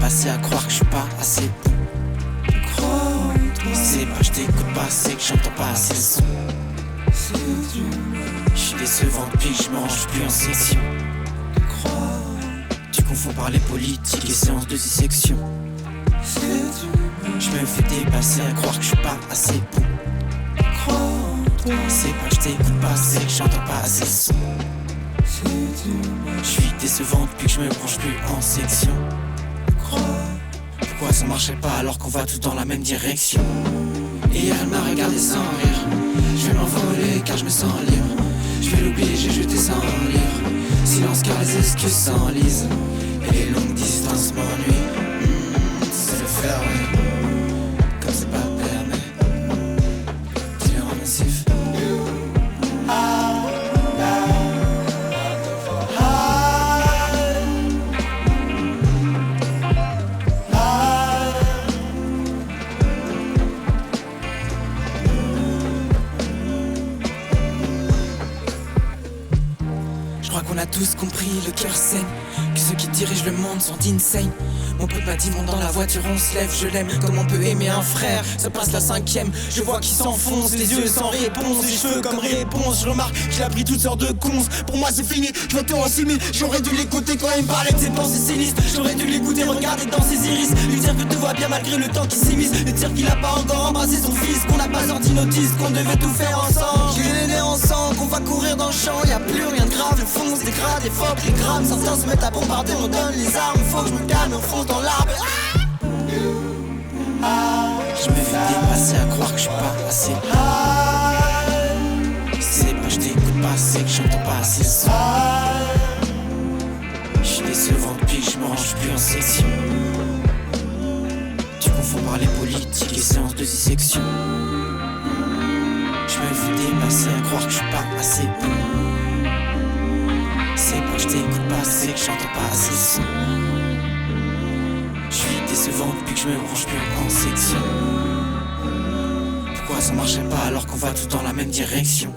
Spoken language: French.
passé à croire que je suis pas assez bon. C'est pas que je t'écoute pas, c'est que j'entends pas assez le son. Je suis décevant depuis que je me range plus en section. Tu confonds parler politique et séance de dissection. Je me fais dépasser à croire que je suis pas assez bon. C'est pas que je t'écoute pas, c'est que j'entends pas assez le son. Je suis décevant depuis que je me branche plus en section. Pourquoi ça marchait pas alors qu'on va tous dans la même direction? Hier elle m'a regardé sans rire. Je vais m'envoler car je me sens libre. Je vais l'oublier, j'ai jeté sans lire. Silence car les excuses s'enlisent. Et les longues distances m'ennuient. C'est le faire, ouais. Comme c'est pas permis. Dis-le en massif. Je crois qu'on a tous compris, le cœur saigne, que ceux qui dirigent le monde sont insane. Mon pote m'a dit monte dans la voiture, on se lève, je l'aime comme on peut aimer un frère. Ça passe la cinquième, je vois qu'il s'enfonce, les yeux sans réponse, les cheveux comme réponse. Je remarque qu'il a pris toutes sortes de cons. Pour moi c'est fini, je vais tout enseigner. J'aurais dû l'écouter quand il me parlait de ses pensées sinistres. J'aurais dû l'écouter, regarder dans ses iris. Lui dire que tout va bien malgré le temps qui s'immisce. Lui dire qu'il a pas encore embrassé son fils, qu'on n'a pas sorti notice, qu'on devait tout faire ensemble. J'ai les nez ensemble, qu'on va courir dans le champ. Y'a plus rien de grave, le fond se dégrade, les phoques, les grammes. Certains se mettent à bombarder, on donne les armes. Faut que je me calme, on fonce dans l'arbre. Je me fais dépasser à croire que je suis pas assez. C'est pas que je t'écoute pas, c'est que j'entends pas assez le son. Je suis décevant depuis que je me range plus en section. Tu confonds parler politique et séance de dissection. Je me fais dépasser à croire que je suis pas assez bon. C'est pas que je t'écoute pas, c'est que j'entends pas assez le son. Je suis décevant depuis que je me branche plus en section. Pourquoi ça marchait pas alors qu'on va tous dans la même direction?